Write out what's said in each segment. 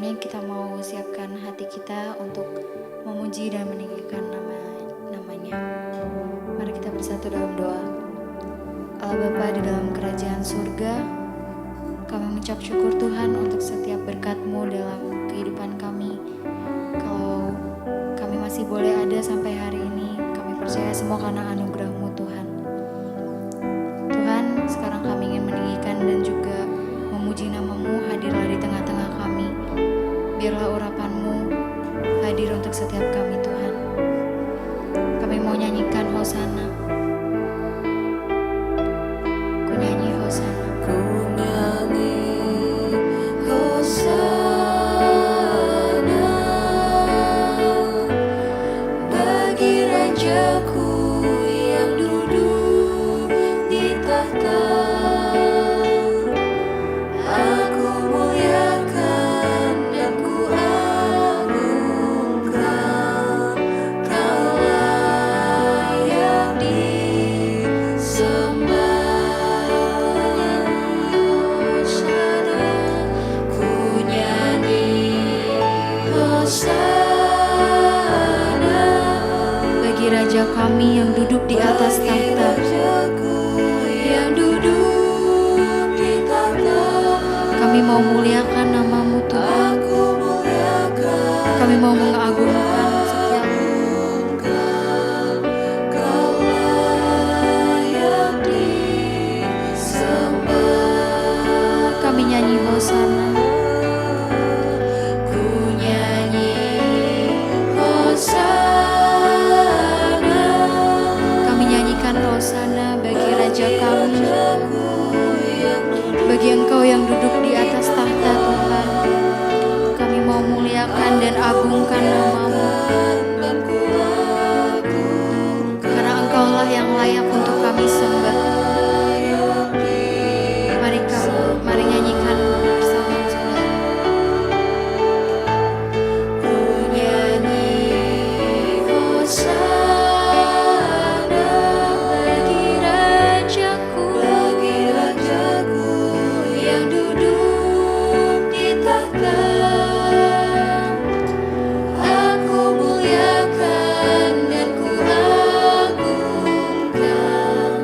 saatnya kita mau siapkan hati kita untuk memuji dan meninggikan namanya. Mari kita bersatu dalam doa. Allah Bapa di dalam kerajaan surga, kami mengucap syukur Tuhan untuk setiap berkat-Mu dalam kehidupan kami. Kalau kami masih boleh ada sampai hari ini, kami percaya semua karena anugerah-Mu Tuhan. Tuhan, sekarang kami ingin meninggikan dan juga memuji nama-Mu, hadirlah di tengah-tengah kami. Biarlah urapan-Mu hadir untuk setiap kami Tuhan. Kami mau nyanyikan Hosana. Ku nyanyi Hosana. Ku nyanyi Hosana bagi Rajaku yang duduk di tahta. Aku muliakan dan ku agungkan, Kau layak disembah. Hosana, ku nyanyi Hosana Bagi Raja kami yang duduk di atas bagi tahta. Rajaku yang duduk di tahta. Kami mau muliakan nama-Mu Tuhan. Aku muliakan, Kami mau mengagungkan setiap Kau layak disembah. kami nyanyi Hosana. Ku nyanyi Hosana Kami nyanyikan Hosana bagi Raja kami, Rajaku yang bagi Engkau yang duduk di atas tahta Tuhan. Kami mau muliakan dan agungkan nama-Mu, dan ku agungkan, karena Engkaulah yang layak untuk kami sembah. Mari nyanyikan bersama saudara. ku nyanyi Hosana Bagi Rajaku yang duduk di tahta. Aku muliakan dan ku agungkan,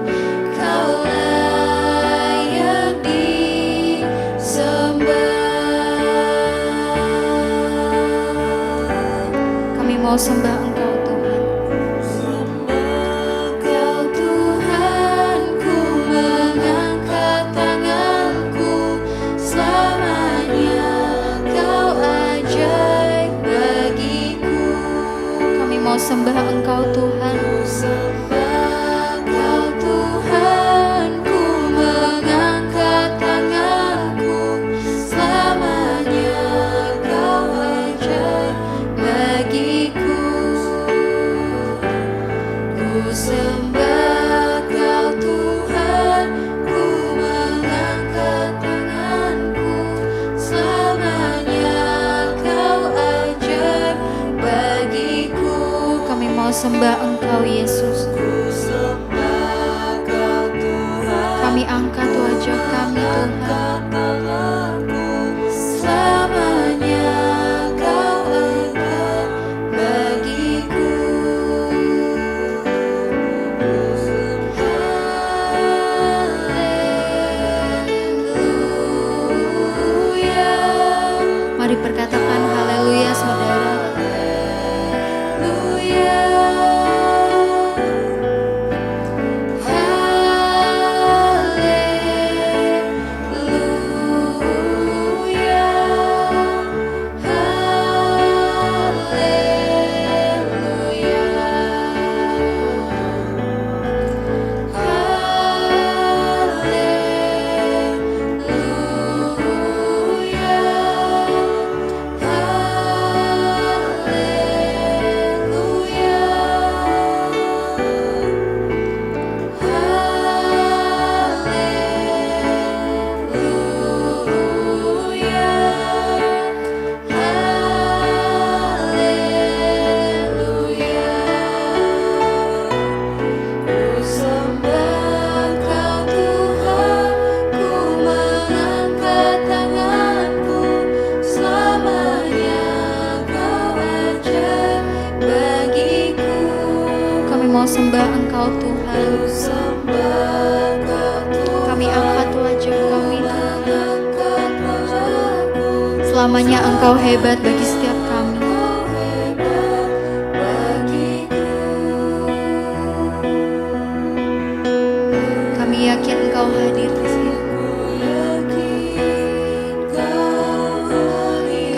Kau layak disembah. kami mau sembah Engkau Tuhan. Sembah Kau Tuhan, ku mengangkat tanganku. Selamanya Kau ajaib bagiku. Kami mau sembah Engkau Tuhan. Sembah Kau Tuhan, ku mengangkat tanganku. Selamanya Kau ajaib bagiku. Ku sembah Kau Tuhan, ku mengangkat tanganku. Selamanya Kau ajaib bagiku. Kami mau sembah Engkau Yesus. Ku sembah Kau Tuhan, Kami angkat wajah kami Tuhan. angkat tanganku. Selamanya Kau ajaib bagiku. Haleluya, Mari perkatakan haleluya saudara. haleluya, haleluya. mau sembah Engkau Tuhan. Kami angkat wajah kami Tuhan. Selamanya Engkau hebat bagi setiap kami. Kami yakin Engkau hadir di sini.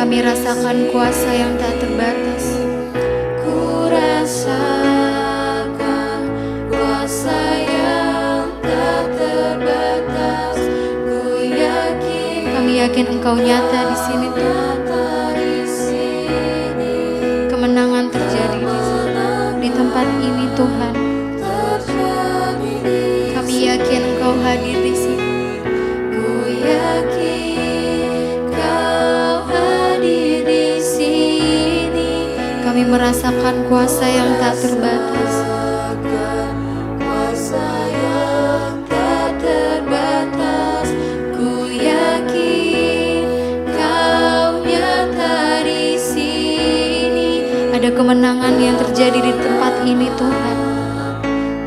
Kami rasakan kuasa yang tak terbatas. Ku rasakan kuasa yang tak terbatas. Ku yakin Kami yakin Engkau nyata di sini Tuhan. Kemenangan terjadi di tempat ini Tuhan. Kami yakin Engkau hadir di sini. Ku yakin Kau hadir di sini. Kami merasakan kuasa yang tak terbatas. Kuasa yang tak terbatas. Ku yakin Kau nyata di sini. Ada kemenangan yang terjadi di tempat ini Tuhan.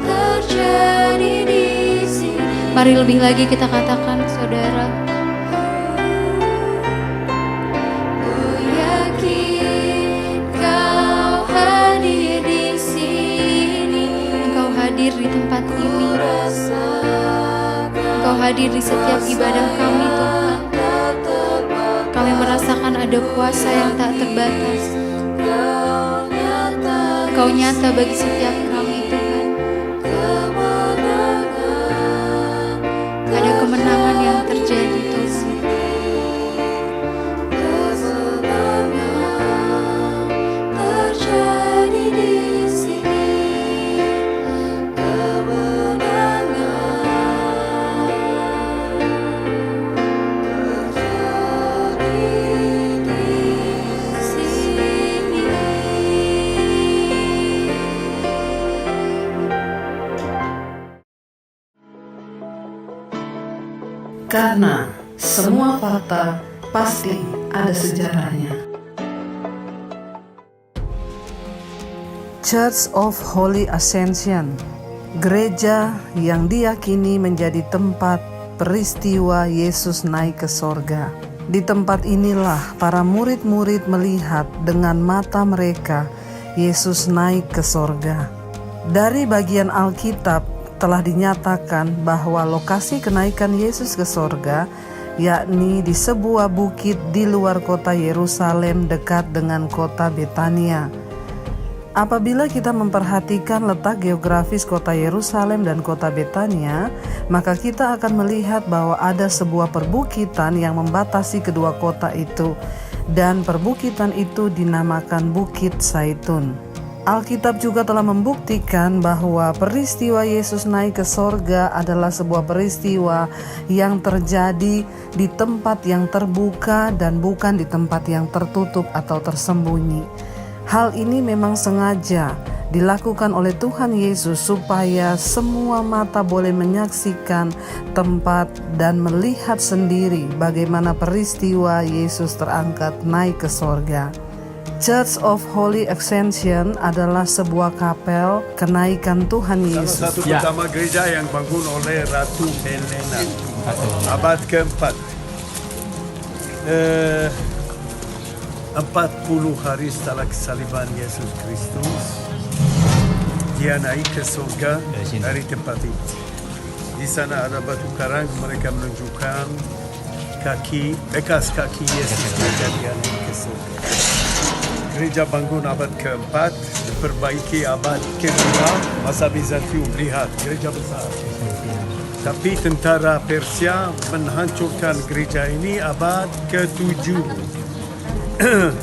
Terjadi di sini. Mari lebih lagi kita katakan saudara. Ku yakin Kau hadir di sini. Engkau hadir di tempat ini. Engkau hadir di setiap ibadah kami Tuhan. Kami merasakan ada kuasa yang tak terbatas. Engkau nyata bagi setiap kami Tuhan. Ada kemenangan yang terjadi Tuhan. Terjadi di sini. Karena semua fakta pasti ada sejarahnya. Church of Holy Ascension, gereja yang diyakini menjadi tempat peristiwa Yesus naik ke sorga. Di tempat inilah para murid-murid melihat dengan mata mereka Yesus naik ke sorga. Dari bagian Alkitab telah dinyatakan bahwa lokasi kenaikan Yesus ke sorga yakni di sebuah bukit di luar kota Yerusalem dekat dengan kota Betania. Apabila kita memperhatikan letak geografis kota Yerusalem dan kota Betania, maka kita akan melihat bahwa ada sebuah perbukitan yang membatasi kedua kota itu, dan perbukitan itu dinamakan Bukit Zaitun. Alkitab juga telah membuktikan bahwa peristiwa Yesus naik ke sorga adalah sebuah peristiwa yang terjadi di tempat yang terbuka dan bukan di tempat yang tertutup atau tersembunyi. Hal ini memang sengaja dilakukan oleh Tuhan Yesus supaya semua mata boleh menyaksikan tempat dan melihat sendiri bagaimana peristiwa Yesus terangkat naik ke sorga. Church of Holy Ascension adalah sebuah kapel kenaikan Tuhan Yesus. Salah satu pertama gereja yang bangun oleh Ratu Helena, abad keempat. 40 hari setelah kesaliban Yesus Kristus, dia naik ke surga dari tempat itu. Di sana ada batu karang, mereka menunjukkan bekas kaki Yesus ketika dia naik ke surga. Gereja bangun abad keempat, diperbaiki abad kedua, masa Bizantium. Lihat, gereja besar. Tapi tentara Persia menghancurkan gereja ini abad ke-7.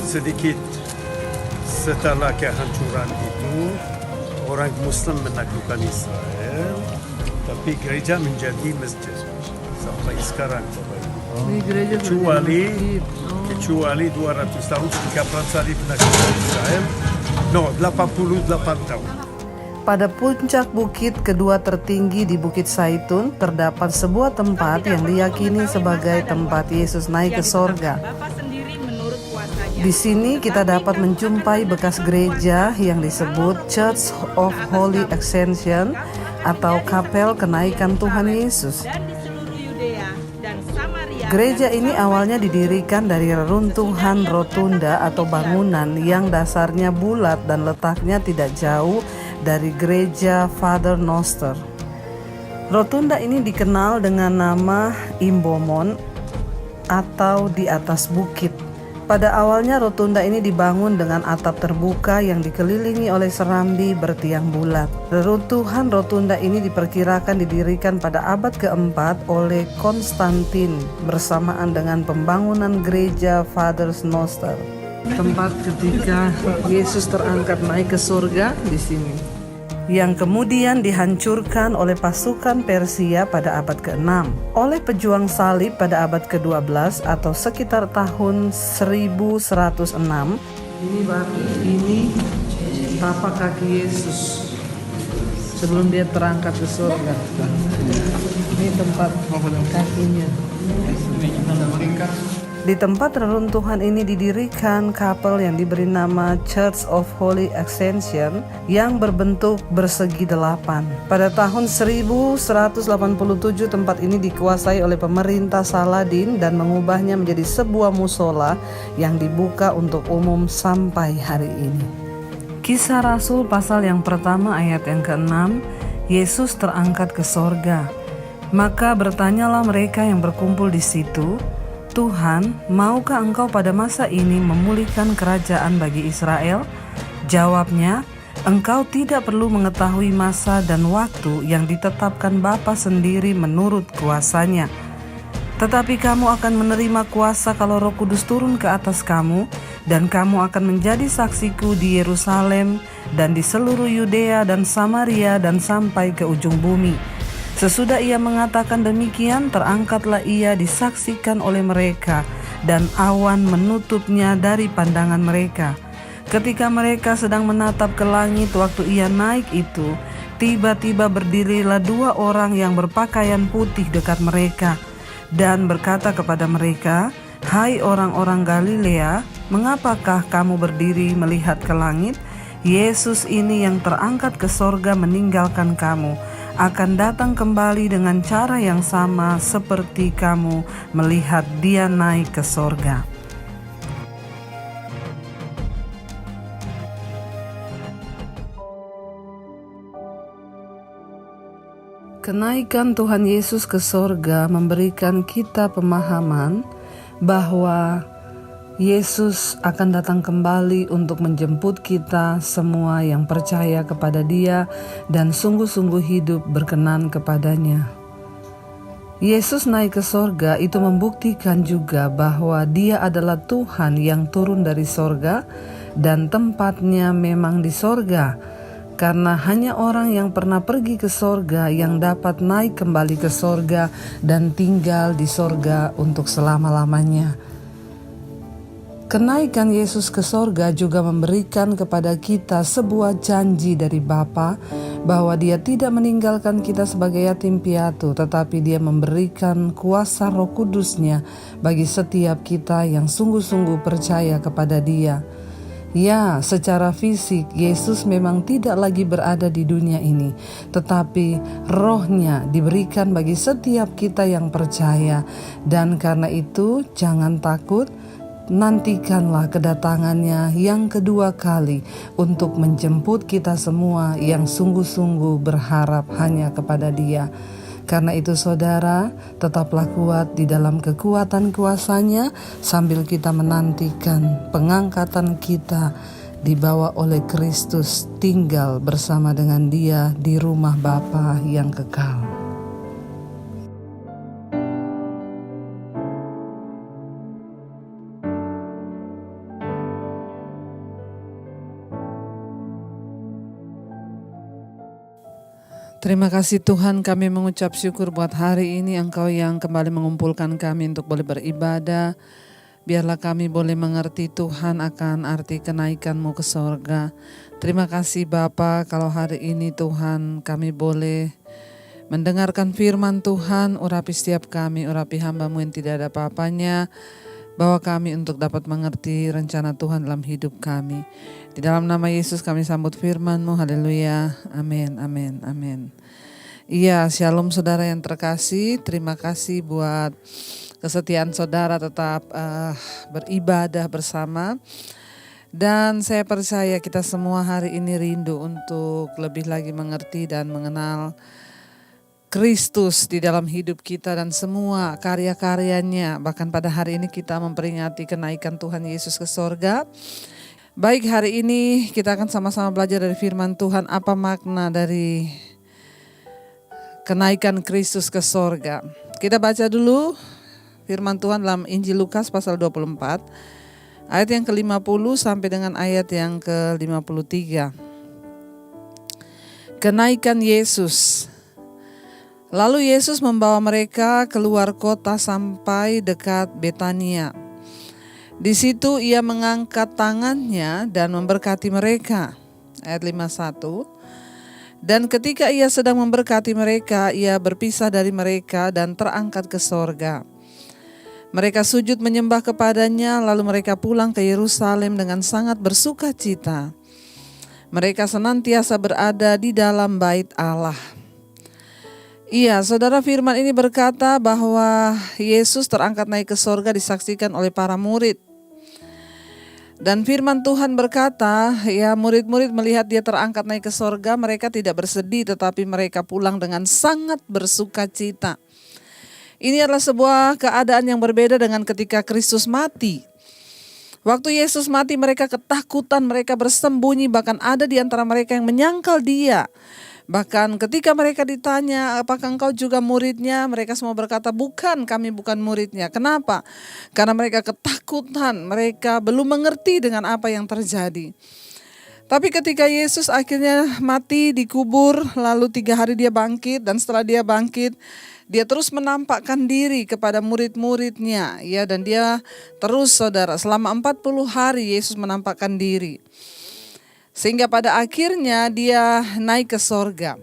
Sedikit setelah kehancuran itu, orang Muslim menaklukkan Israel, tapi gereja menjadi masjid sampai sekarang. Kecuali 200 tahun ketika Perang Salib menaklukkan Israel. 88 tahun. Pada puncak bukit kedua tertinggi di Bukit Zaitun terdapat sebuah tempat yang diyakini sebagai tempat Yesus naik ke sorga. Di sini kita dapat menjumpai bekas gereja yang disebut Church of Holy Ascension atau Kapel Kenaikan Tuhan Yesus. Gereja ini awalnya didirikan dari reruntuhan rotunda atau bangunan yang dasarnya bulat dan letaknya tidak jauh dari gereja Father Noster. Rotunda ini dikenal dengan nama Imbomon atau di atas bukit. Pada awalnya rotunda ini dibangun dengan atap terbuka yang dikelilingi oleh serambi bertiang bulat. Reruntuhan rotunda ini diperkirakan didirikan pada abad keempat oleh Konstantin bersamaan dengan pembangunan gereja Father Noster. Tempat ketika Yesus terangkat naik ke surga di sini, yang kemudian dihancurkan oleh pasukan Persia pada abad ke-6, oleh pejuang salib pada abad ke-12 atau sekitar tahun 1106. Ini tapak kaki Yesus sebelum dia terangkat ke surga. Ini tempat kakinya. Di tempat reruntuhan ini didirikan kapel yang diberi nama Church of Holy Ascension yang berbentuk persegi 8. Pada tahun 1187 tempat ini dikuasai oleh pemerintah Saladin dan mengubahnya menjadi sebuah musola yang dibuka untuk umum sampai hari ini. Kisah Rasul pasal yang pertama ayat yang ke-6, Yesus terangkat ke sorga. Maka bertanyalah mereka yang berkumpul di situ, Tuhan, maukah engkau pada masa ini memulihkan kerajaan bagi Israel? Jawabnya, engkau tidak perlu mengetahui masa dan waktu yang ditetapkan Bapa sendiri menurut kuasanya. Tetapi kamu akan menerima kuasa kalau Roh Kudus turun ke atas kamu, dan kamu akan menjadi saksiku di Yerusalem dan di seluruh Yudea dan Samaria dan sampai ke ujung bumi. Sesudah ia mengatakan demikian, terangkatlah ia disaksikan oleh mereka, dan awan menutupnya dari pandangan mereka. Ketika mereka sedang menatap ke langit waktu ia naik itu, tiba-tiba berdirilah 2 orang yang berpakaian putih dekat mereka, dan berkata kepada mereka, "Hai orang-orang Galilea, mengapakah kamu berdiri melihat ke langit? Yesus ini yang terangkat ke sorga meninggalkan kamu, akan datang kembali dengan cara yang sama seperti kamu melihat dia naik ke sorga." Kenaikan Tuhan Yesus ke sorga memberikan kita pemahaman bahwa Yesus akan datang kembali untuk menjemput kita semua yang percaya kepada Dia dan sungguh-sungguh hidup berkenan kepadanya. Yesus naik ke sorga itu membuktikan juga bahwa Dia adalah Tuhan yang turun dari sorga dan tempatnya memang di sorga, karena hanya orang yang pernah pergi ke sorga yang dapat naik kembali ke sorga dan tinggal di sorga untuk selama-lamanya. Kenaikan Yesus ke sorga juga memberikan kepada kita sebuah janji dari Bapa bahwa Dia tidak meninggalkan kita sebagai yatim piatu, tetapi Dia memberikan kuasa Roh Kudus-Nya bagi setiap kita yang sungguh-sungguh percaya kepada Dia. Ya, secara fisik Yesus memang tidak lagi berada di dunia ini, tetapi Roh-Nya diberikan bagi setiap kita yang percaya, dan karena itu jangan takut. Nantikanlah kedatangannya yang kedua kali untuk menjemput kita semua yang sungguh-sungguh berharap hanya kepada Dia. Karena itu saudara, tetaplah kuat di dalam kekuatan kuasa-Nya sambil kita menantikan pengangkatan kita dibawa oleh Kristus tinggal bersama dengan Dia di rumah Bapa yang kekal. Terima kasih Tuhan, kami mengucap syukur buat hari ini Engkau yang kembali mengumpulkan kami untuk boleh beribadah. Biarlah kami boleh mengerti Tuhan akan arti kenaikan-Mu ke sorga. Terima kasih Bapa, kalau hari ini Tuhan kami boleh mendengarkan firman Tuhan. Urapi setiap kami, urapi hamba-Mu yang tidak ada apa-apanya. Bawa kami untuk dapat mengerti rencana Tuhan dalam hidup kami. Di dalam nama Yesus kami sambut firman-Mu. Haleluya. Amin, amin, amin. Iya, shalom saudara yang terkasih. Terima kasih buat kesetiaan saudara tetap beribadah bersama. Dan saya percaya kita semua hari ini rindu untuk lebih lagi mengerti dan mengenal Kristus di dalam hidup kita dan semua karya-karyanya. Bahkan pada hari ini kita memperingati kenaikan Tuhan Yesus ke sorga. Baik, hari ini kita akan sama-sama belajar dari firman Tuhan apa makna dari kenaikan Kristus ke sorga. Kita baca dulu firman Tuhan dalam Injil Lukas pasal 24 ayat yang ke-50 sampai dengan ayat yang ke-53. Kenaikan Yesus. Lalu Yesus membawa mereka keluar kota sampai dekat Betania. Di situ ia mengangkat tangannya dan memberkati mereka. Ayat 51. Dan ketika ia sedang memberkati mereka, ia berpisah dari mereka dan terangkat ke sorga. Mereka sujud menyembah kepadanya, lalu mereka pulang ke Yerusalem dengan sangat bersuka cita. Mereka senantiasa berada di dalam bait Allah. Iya, saudara, firman ini berkata bahwa Yesus terangkat naik ke sorga disaksikan oleh para murid. Dan firman Tuhan berkata, ya murid-murid melihat dia terangkat naik ke sorga, mereka tidak bersedih tetapi mereka pulang dengan sangat bersuka cita. Ini adalah sebuah keadaan yang berbeda dengan ketika Kristus mati. Waktu Yesus mati mereka ketakutan, mereka bersembunyi, bahkan ada di antara mereka yang menyangkal dia. Bahkan ketika mereka ditanya, apakah engkau juga muridnya? Mereka semua berkata, bukan, kami bukan muridnya. Kenapa? Karena mereka ketakutan, mereka belum mengerti dengan apa yang terjadi. Tapi ketika Yesus akhirnya mati, dikubur, lalu 3 hari dia bangkit, dan setelah dia bangkit, dia terus menampakkan diri kepada murid-muridnya, ya, dan dia terus, saudara, selama 40 hari Yesus menampakkan diri. Sehingga pada akhirnya dia naik ke sorga.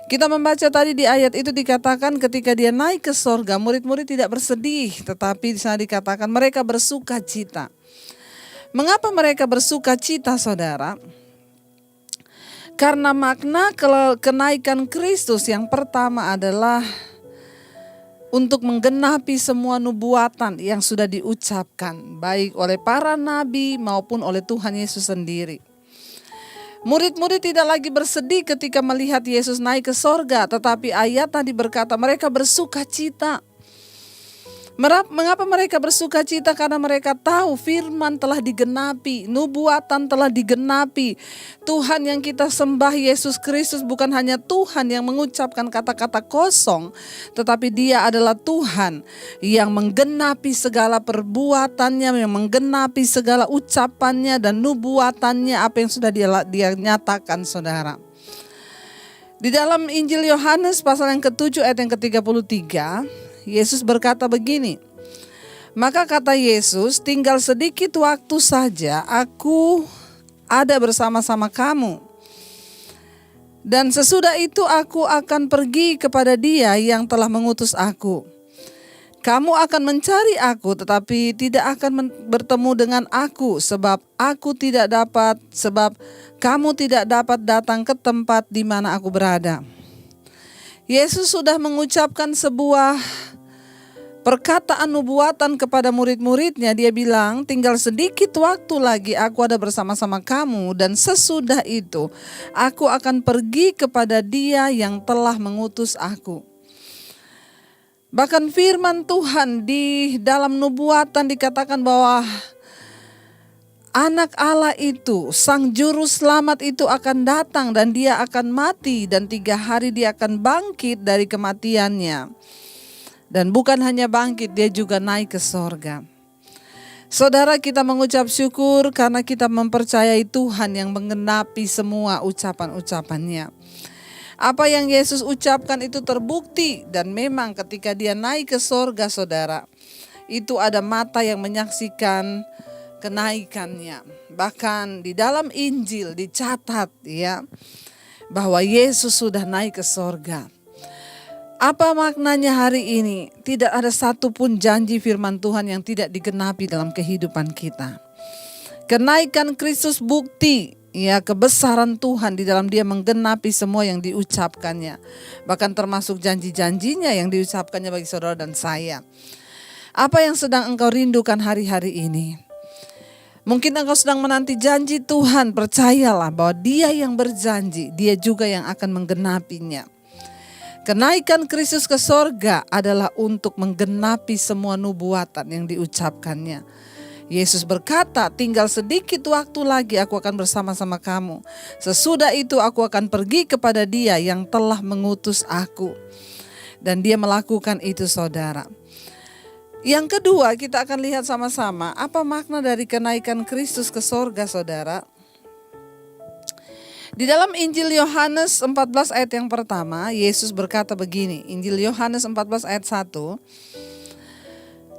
Kita membaca tadi di ayat itu dikatakan ketika dia naik ke sorga, murid-murid tidak bersedih, tetapi di sana dikatakan mereka bersuka cita. Mengapa mereka bersuka cita, saudara? Karena makna kenaikan Kristus yang pertama adalah untuk menggenapi semua nubuatan yang sudah diucapkan, baik oleh para nabi maupun oleh Tuhan Yesus sendiri. Murid-murid tidak lagi bersedih ketika melihat Yesus naik ke sorga, tetapi ayat tadi berkata mereka bersuka cita. Mengapa mereka bersuka cita? Karena mereka tahu firman telah digenapi, nubuatan telah digenapi. Tuhan yang kita sembah, Yesus Kristus, bukan hanya Tuhan yang mengucapkan kata-kata kosong, tetapi Dia adalah Tuhan yang menggenapi segala perbuatannya, yang menggenapi segala ucapannya dan nubuatannya, apa yang sudah dia nyatakan, saudara. Di dalam Injil Yohanes pasal yang ke-7 ayat yang ke-33, Yesus berkata begini, maka kata Yesus, tinggal sedikit waktu saja aku ada bersama-sama kamu. Dan sesudah itu aku akan pergi kepada Dia yang telah mengutus aku. Kamu akan mencari aku tetapi tidak akan bertemu dengan aku sebab kamu tidak dapat datang ke tempat di mana aku berada. Yesus sudah mengucapkan sebuah perkataan nubuatan kepada murid-muridnya. Dia bilang, tinggal sedikit waktu lagi aku ada bersama-sama kamu, dan sesudah itu aku akan pergi kepada Dia yang telah mengutus aku. Bahkan firman Tuhan di dalam nubuatan dikatakan bahwa Anak Allah itu, Sang Juru Selamat itu akan datang dan Dia akan mati dan 3 hari Dia akan bangkit dari kematiannya. Dan bukan hanya bangkit, Dia juga naik ke sorga. Saudara, kita mengucap syukur karena kita mempercayai Tuhan yang menggenapi semua ucapan-ucapannya. Apa yang Yesus ucapkan itu terbukti, dan memang ketika Dia naik ke sorga, saudara, itu ada mata yang menyaksikan kenaikannya. Bahkan di dalam Injil dicatat, ya, bahwa Yesus sudah naik ke sorga. Apa maknanya hari ini? Tidak ada satupun janji firman Tuhan yang tidak digenapi dalam kehidupan kita. Kenaikan Kristus bukti ya kebesaran Tuhan di dalam Dia menggenapi semua yang diucapkannya. Bahkan termasuk janji-janjinya yang diucapkannya bagi saudara dan saya. Apa yang sedang engkau rindukan hari-hari ini? Mungkin engkau sedang menanti janji Tuhan. Percayalah bahwa Dia yang berjanji, Dia juga yang akan menggenapinya. Kenaikan Kristus ke sorga adalah untuk menggenapi semua nubuatan yang diucapkannya. Yesus berkata, tinggal sedikit waktu lagi aku akan bersama-sama kamu. Sesudah itu aku akan pergi kepada Dia yang telah mengutus aku. Dan Dia melakukan itu, saudara. Yang kedua, kita akan lihat sama-sama apa makna dari kenaikan Kristus ke sorga, saudara. Di dalam Injil Yohanes 14 ayat yang pertama, Yesus berkata begini, Injil Yohanes 14 ayat 1,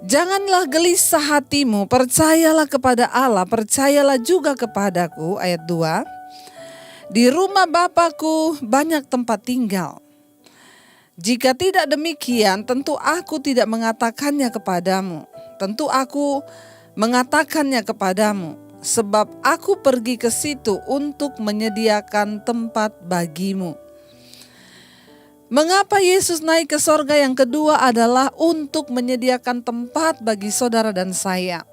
janganlah gelisah hatimu, percayalah kepada Allah, percayalah juga kepadaku. Ayat 2, di rumah Bapa-Ku banyak tempat tinggal. Jika tidak demikian, tentu aku tidak mengatakannya kepadamu. Tentu aku mengatakannya kepadamu. Sebab aku pergi ke situ untuk menyediakan tempat bagimu. Mengapa Yesus naik ke sorga? Yang kedua adalah untuk menyediakan tempat bagi saudara dan saya.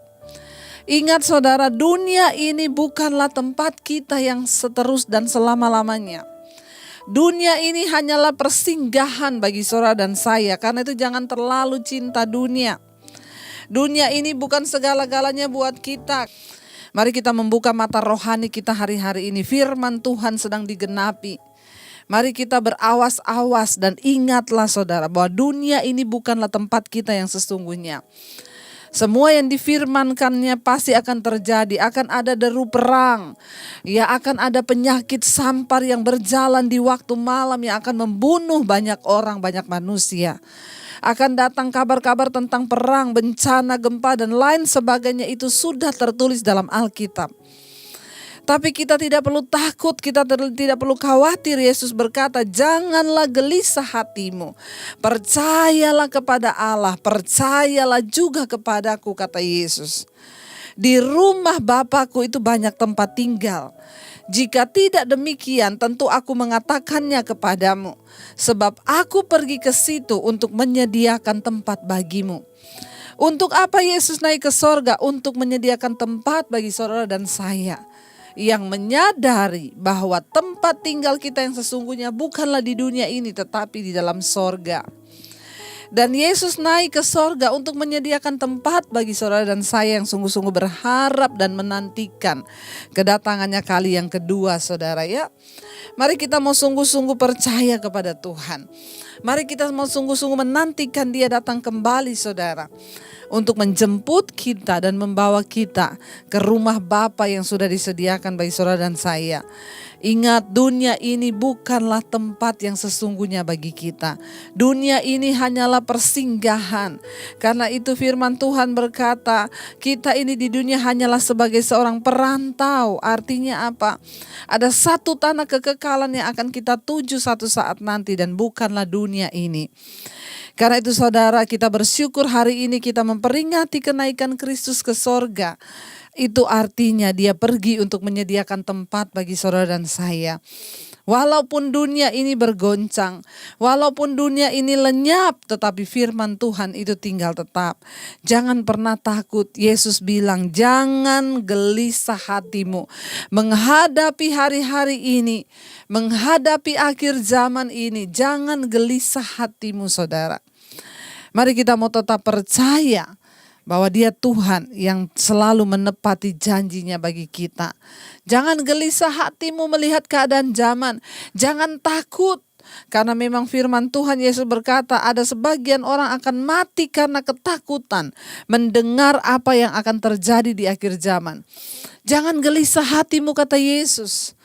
Ingat saudara, dunia ini bukanlah tempat kita yang seterus dan selama-lamanya. Dunia ini hanyalah persinggahan bagi saudara dan saya. Karena itu jangan terlalu cinta dunia. Dunia ini bukan segala-galanya buat kita. Mari kita membuka mata rohani kita hari-hari ini. Firman Tuhan sedang digenapi. Mari kita berawas-awas dan ingatlah saudara bahwa dunia ini bukanlah tempat kita yang sesungguhnya. Semua yang difirmankannya pasti akan terjadi. Akan ada deru perang. Ya, akan ada penyakit sampar yang berjalan di waktu malam yang akan membunuh banyak orang, banyak manusia. Akan datang kabar-kabar tentang perang, bencana, gempa dan lain sebagainya, itu sudah tertulis dalam Alkitab. Tapi kita tidak perlu takut, kita tidak perlu khawatir. Yesus berkata, janganlah gelisah hatimu. Percayalah kepada Allah, percayalah juga kepadaku, kata Yesus. Di rumah Bapa-Ku itu banyak tempat tinggal. Jika tidak demikian, tentu aku mengatakannya kepadamu. Sebab aku pergi ke situ untuk menyediakan tempat bagimu. Untuk apa Yesus naik ke sorga? Untuk menyediakan tempat bagi saudara dan saya. Yang menyadari bahwa tempat tinggal kita yang sesungguhnya bukanlah di dunia ini, tetapi di dalam sorga. Dan Yesus naik ke sorga untuk menyediakan tempat bagi saudara dan saya yang sungguh-sungguh berharap dan menantikan kedatangannya kali yang kedua, saudara ya. Mari kita mau sungguh-sungguh percaya kepada Tuhan. Mari kita mau sungguh-sungguh menantikan Dia datang kembali, saudara. Untuk menjemput kita dan membawa kita ke rumah Bapa yang sudah disediakan bagi saudara dan saya. Ingat, dunia ini bukanlah tempat yang sesungguhnya bagi kita. Dunia ini hanyalah persinggahan. Karena itu firman Tuhan berkata, kita ini di dunia hanyalah sebagai seorang perantau. Artinya apa? Ada satu tanah kekekalan yang akan kita tuju satu saat nanti dan bukanlah dunia ini. Karena itu saudara, kita bersyukur hari ini kita memperingati kenaikan Kristus ke sorga. Itu artinya Dia pergi untuk menyediakan tempat bagi saudara dan saya. Walaupun dunia ini bergoncang, walaupun dunia ini lenyap, tetapi firman Tuhan itu tinggal tetap. Jangan pernah takut. Yesus bilang, jangan gelisah hatimu menghadapi hari-hari ini, menghadapi akhir zaman ini. Jangan gelisah hatimu, saudara. Mari kita mau tetap percaya bahwa Dia Tuhan yang selalu menepati janjinya bagi kita. Jangan gelisah hatimu melihat keadaan zaman. Jangan takut. Karena memang firman Tuhan, Yesus berkata ada sebagian orang akan mati karena ketakutan mendengar apa yang akan terjadi di akhir zaman. Jangan gelisah hatimu, kata Yesus.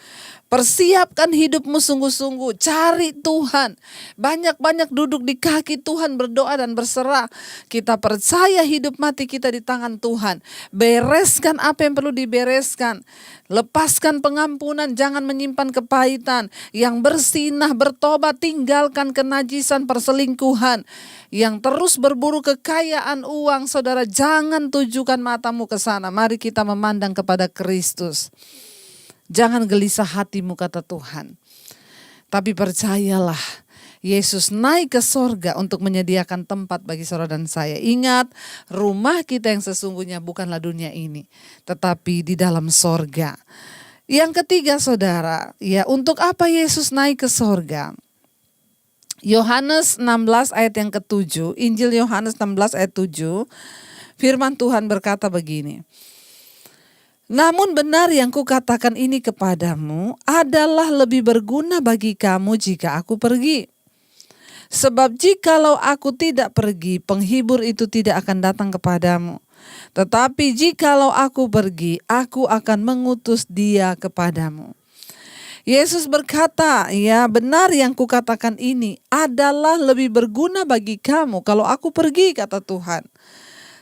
Persiapkan hidupmu sungguh-sungguh, cari Tuhan. Banyak-banyak duduk di kaki Tuhan, berdoa dan berserah. Kita percaya hidup mati kita di tangan Tuhan. Bereskan apa yang perlu dibereskan. Lepaskan pengampunan, jangan menyimpan kepahitan. Yang bersinah, bertobat, tinggalkan kenajisan, perselingkuhan. Yang terus berburu kekayaan uang, saudara, jangan tujukan matamu ke sana. Mari kita memandang kepada Kristus. Jangan gelisah hatimu, kata Tuhan. Tapi percayalah, Yesus naik ke sorga untuk menyediakan tempat bagi saudara dan saya. Ingat, rumah kita yang sesungguhnya bukanlah dunia ini, tetapi di dalam sorga. Yang ketiga, saudara, ya, untuk apa Yesus naik ke sorga? Yohanes 16 ayat yang ke-7, Injil Yohanes 16 ayat 7, firman Tuhan berkata begini. Namun benar yang kukatakan ini kepadamu adalah lebih berguna bagi kamu jika aku pergi. Sebab jikalau aku tidak pergi, penghibur itu tidak akan datang kepadamu. Tetapi jikalau aku pergi, aku akan mengutus dia kepadamu. Yesus berkata, ya, benar yang kukatakan ini adalah lebih berguna bagi kamu kalau aku pergi, kata Tuhan.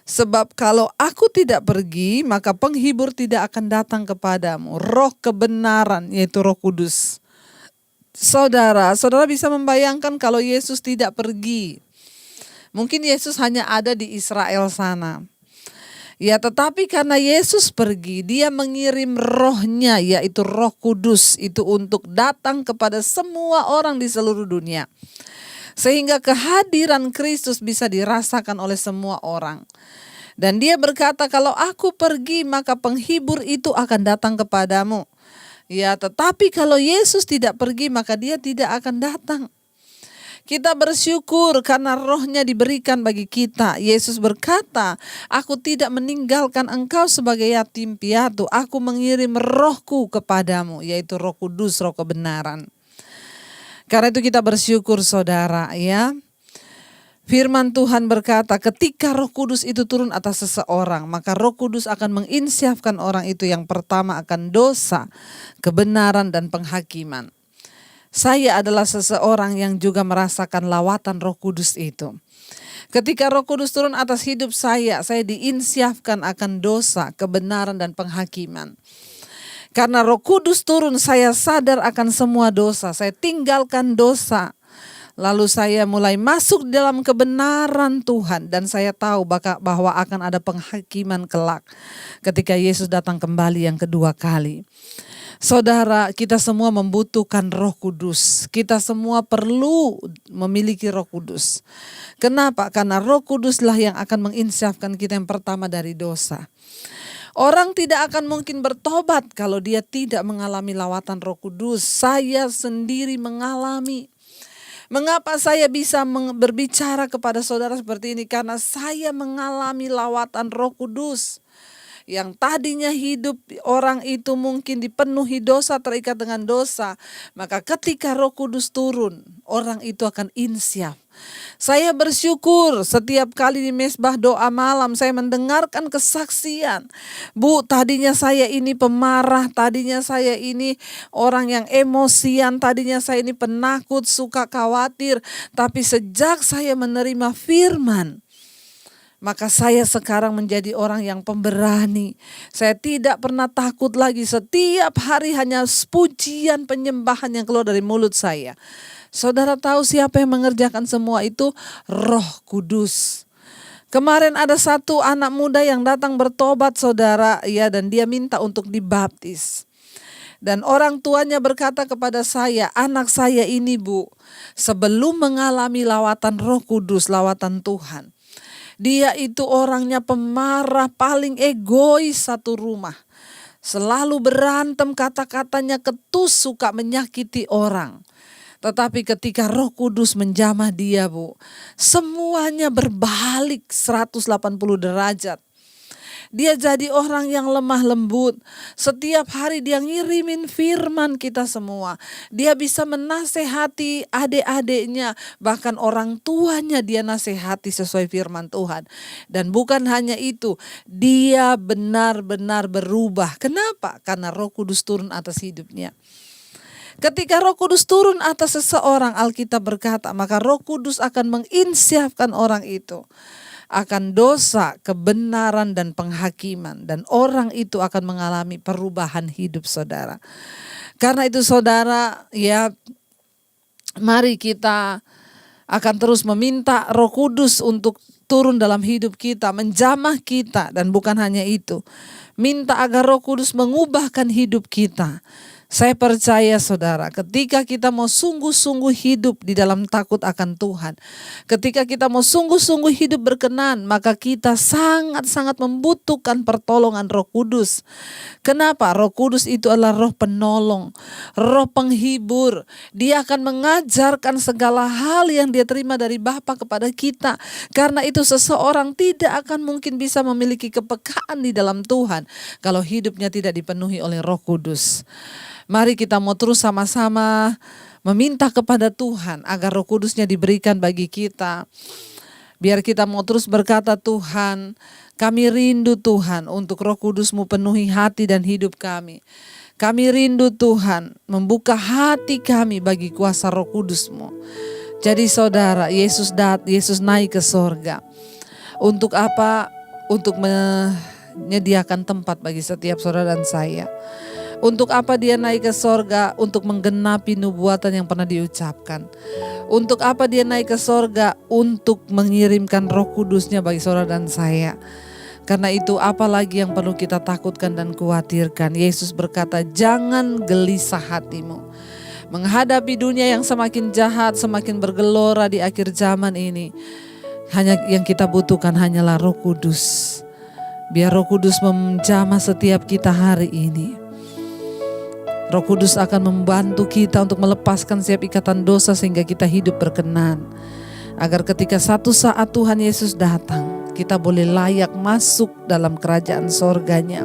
Sebab kalau aku tidak pergi, maka penghibur tidak akan datang kepadamu. Roh kebenaran, yaitu Roh Kudus. Saudara bisa membayangkan kalau Yesus tidak pergi. Mungkin Yesus hanya ada di Israel sana. Ya, tetapi karena Yesus pergi, dia mengirim rohnya, yaitu Roh Kudus, itu untuk datang kepada semua orang di seluruh dunia. Sehingga kehadiran Kristus bisa dirasakan oleh semua orang. Dan dia berkata, kalau aku pergi maka penghibur itu akan datang kepadamu. Ya, tetapi kalau Yesus tidak pergi maka dia tidak akan datang. Kita bersyukur karena rohnya diberikan bagi kita. Yesus berkata, aku tidak meninggalkan engkau sebagai yatim piatu. Aku mengirim rohku kepadamu, yaitu Roh Kudus, roh kebenaran. Karena itu kita bersyukur, saudara, ya. Firman Tuhan berkata, ketika Roh Kudus itu turun atas seseorang, maka Roh Kudus akan menginsyafkan orang itu yang pertama akan dosa, kebenaran dan penghakiman. Saya adalah seseorang yang juga merasakan lawatan Roh Kudus itu. Ketika Roh Kudus turun atas hidup saya diinsyafkan akan dosa, kebenaran dan penghakiman. Karena Roh Kudus turun, saya sadar akan semua dosa. Saya tinggalkan dosa. Lalu saya mulai masuk dalam kebenaran Tuhan. Dan saya tahu bahwa akan ada penghakiman kelak ketika Yesus datang kembali yang kedua kali. Saudara, kita semua membutuhkan Roh Kudus. Kita semua perlu memiliki Roh Kudus. Kenapa? Karena Roh Kuduslah yang akan menginsyafkan kita yang pertama dari dosa. Orang tidak akan mungkin bertobat kalau dia tidak mengalami lawatan Roh Kudus. Saya sendiri mengalami. Mengapa saya bisa berbicara kepada saudara seperti ini? Karena saya mengalami lawatan Roh Kudus. Yang tadinya hidup orang itu mungkin dipenuhi dosa, terikat dengan dosa. Maka ketika Roh Kudus turun, orang itu akan insyaf. Saya bersyukur setiap kali di mesbah doa malam saya mendengarkan kesaksian. Bu, tadinya saya ini pemarah, tadinya saya ini orang yang emosian, tadinya saya ini penakut, suka khawatir. Tapi sejak saya menerima firman, maka saya sekarang menjadi orang yang pemberani. Saya tidak pernah takut lagi. Setiap hari hanya pujian penyembahan yang keluar dari mulut saya. Saudara tahu siapa yang mengerjakan semua itu? Roh Kudus. Kemarin ada satu anak muda yang datang bertobat, saudara, ya, dan dia minta untuk dibaptis. Dan orang tuanya berkata kepada saya, anak saya ini, Bu, sebelum mengalami lawatan Roh Kudus, lawatan Tuhan, dia itu orangnya pemarah, paling egois satu rumah. Selalu berantem, kata-katanya ketus, suka menyakiti orang. Tetapi ketika Roh Kudus menjamah dia, Bu, semuanya berbalik 180 derajat. Dia jadi orang yang lemah lembut. Setiap hari dia ngirimin firman kita semua. Dia bisa menasehati adik-adiknya. Bahkan orang tuanya dia nasehati sesuai firman Tuhan. Dan bukan hanya itu. Dia benar-benar berubah. Kenapa? Karena Roh Kudus turun atas hidupnya. Ketika Roh Kudus turun atas seseorang, Alkitab berkata, maka Roh Kudus akan menginsyafkan orang itu akan dosa, kebenaran, dan penghakiman. Dan orang itu akan mengalami perubahan hidup saudara. Karena itu saudara, ya mari kita akan terus meminta Roh Kudus untuk turun dalam hidup kita, menjamah kita. Dan bukan hanya itu, minta agar Roh Kudus mengubahkan hidup kita. Saya percaya saudara, ketika kita mau sungguh-sungguh hidup di dalam takut akan Tuhan, ketika kita mau sungguh-sungguh hidup berkenan, maka kita sangat-sangat membutuhkan pertolongan Roh Kudus. Kenapa? Roh Kudus itu adalah roh penolong, roh penghibur. Dia akan mengajarkan segala hal yang dia terima dari Bapa kepada kita. Karena itu seseorang tidak akan mungkin bisa memiliki kepekaan di dalam Tuhan kalau hidupnya tidak dipenuhi oleh Roh Kudus. Mari kita mau terus sama-sama meminta kepada Tuhan agar Roh Kudusnya diberikan bagi kita. Biar kita mau terus berkata, Tuhan, kami rindu Tuhan untuk Roh Kudus-Mu penuhi hati dan hidup kami. Kami rindu Tuhan membuka hati kami bagi kuasa Roh Kudus-Mu. Jadi saudara, Yesus naik ke sorga. Untuk apa? Untuk menyediakan tempat bagi setiap saudara dan saya. Untuk apa dia naik ke sorga? Untuk menggenapi nubuatan yang pernah diucapkan. Untuk apa dia naik ke sorga? Untuk mengirimkan Roh Kudusnya bagi saudara dan saya. Karena itu apalagi yang perlu kita takutkan dan khawatirkan. Yesus berkata, jangan gelisah hatimu. Menghadapi dunia yang semakin jahat, semakin bergelora di akhir zaman ini. Hanya yang kita butuhkan hanyalah Roh Kudus. Biar Roh Kudus menjamah setiap kita hari ini. Roh Kudus akan membantu kita untuk melepaskan setiap ikatan dosa sehingga kita hidup berkenan. Agar ketika satu saat Tuhan Yesus datang, kita boleh layak masuk dalam kerajaan sorganya.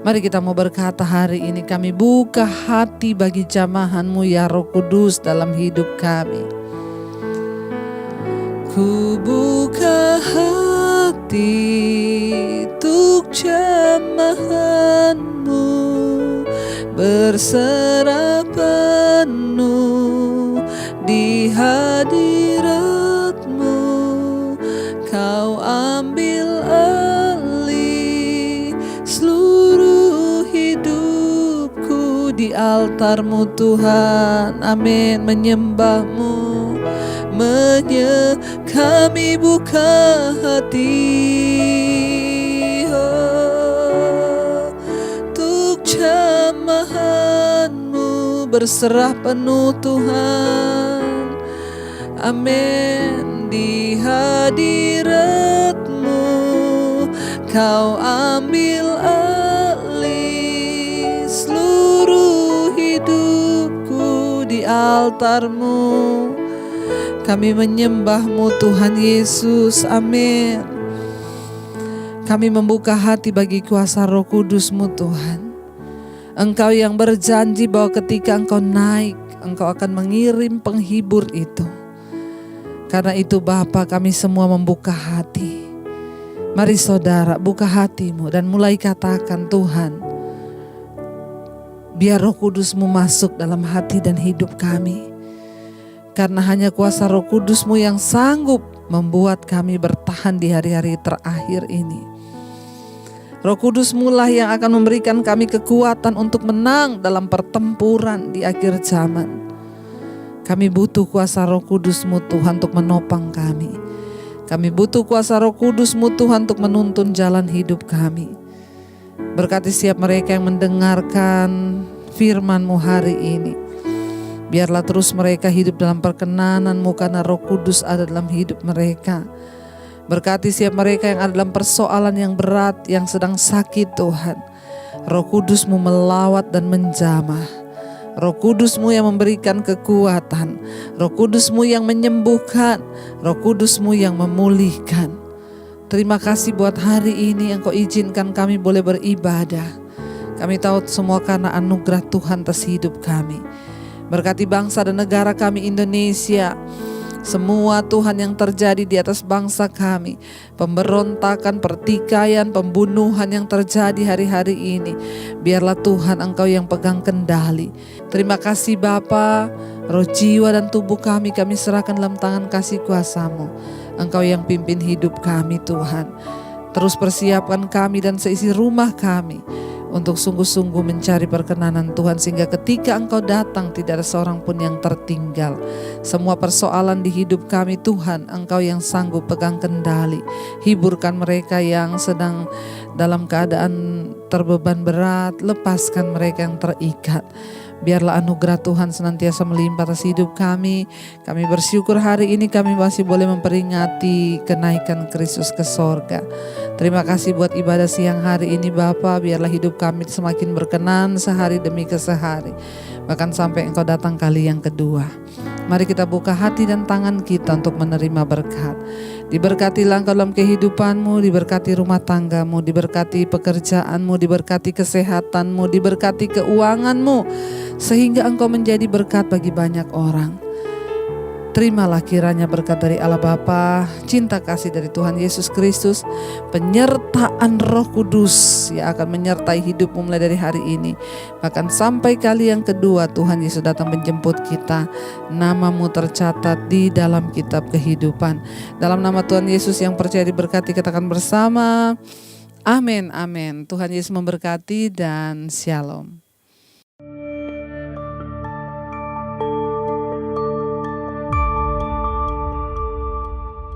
Mari kita mau berkata hari ini, kami buka hati bagi jamahan-Mu ya Roh Kudus dalam hidup kami. Ku buka hati untuk jamahan-Mu, berserah penuh di hadirat-Mu. Kau ambil alih seluruh hidupku di altar-Mu Tuhan. Amin. Menyembah-Mu, kami buka hati untuk jamahan-Mu, berserah penuh Tuhan. Amin. Di hadirat-Mu Kau ambil alih seluruh hidupku di altar-Mu. Kami menyembah-Mu Tuhan Yesus. Amin. Kami membuka hati bagi kuasa Roh Kudus-Mu Tuhan. Engkau yang berjanji bahwa ketika Engkau naik, Engkau akan mengirim penghibur itu. Karena itu Bapa, kami semua membuka hati. Mari saudara, buka hatimu dan mulai katakan, Tuhan, biar Roh Kudus-Mu masuk dalam hati dan hidup kami. Karena hanya kuasa Roh Kudus-Mu yang sanggup membuat kami bertahan di hari-hari terakhir ini. Roh Kudus-Mu lah yang akan memberikan kami kekuatan untuk menang dalam pertempuran di akhir zaman. Kami butuh kuasa Roh Kudus-Mu Tuhan untuk menopang kami. Kami butuh kuasa Roh Kudus-Mu Tuhan untuk menuntun jalan hidup kami. Berkati setiap mereka yang mendengarkan firman-Mu hari ini. Biarlah terus mereka hidup dalam perkenanan-Mu karena Roh Kudus ada dalam hidup mereka. Berkati setiap mereka yang ada dalam persoalan yang berat, yang sedang sakit Tuhan. Roh Kudus-Mu melawat dan menjamah. Roh Kudus-Mu yang memberikan kekuatan. Roh Kudus-Mu yang menyembuhkan. Roh Kudus-Mu yang memulihkan. Terima kasih buat hari ini Engkau izinkan kami boleh beribadah. Kami tahu semua karena anugerah Tuhan atas hidup kami. Berkati bangsa dan negara kami Indonesia. semua Tuhan yang terjadi di atas bangsa kami, pemberontakan, pertikaian, pembunuhan yang terjadi hari-hari ini, biarlah Tuhan Engkau yang pegang kendali. Terima kasih Bapa, roh, jiwa, dan tubuh kami serahkan dalam tangan kasih kuasa-Mu. Engkau yang pimpin hidup kami Tuhan. Terus persiapkan kami dan seisi rumah kami untuk sungguh-sungguh mencari perkenanan Tuhan, sehingga ketika Engkau datang tidak ada seorang pun yang tertinggal. Semua persoalan di hidup kami Tuhan, Engkau yang sanggup pegang kendali. Hiburkan mereka yang sedang dalam keadaan terbeban berat, lepaskan mereka yang terikat. Biarlah anugerah Tuhan senantiasa melimpah atas hidup kami. Kami bersyukur hari ini kami masih boleh memperingati kenaikan Kristus ke sorga. Terima kasih buat ibadah siang hari ini Bapa. Biarlah hidup kami semakin berkenan sehari demi sehari, bahkan sampai Engkau datang kali yang kedua. Mari kita buka hati dan tangan kita untuk menerima berkat. Diberkatilah Engkau dalam kehidupanmu, diberkati rumah tanggamu, diberkati pekerjaanmu, diberkati kesehatanmu, diberkati keuanganmu, sehingga Engkau menjadi berkat bagi banyak orang. Terimalah kiranya berkat dari Allah Bapa, cinta kasih dari Tuhan Yesus Kristus, penyertaan Roh Kudus yang akan menyertai hidupmu mulai dari hari ini, bahkan sampai kali yang kedua Tuhan Yesus datang menjemput kita. Namamu tercatat di dalam kitab kehidupan. Dalam nama Tuhan Yesus yang percaya diberkati, katakan bersama, amin, amin. Tuhan Yesus memberkati dan shalom.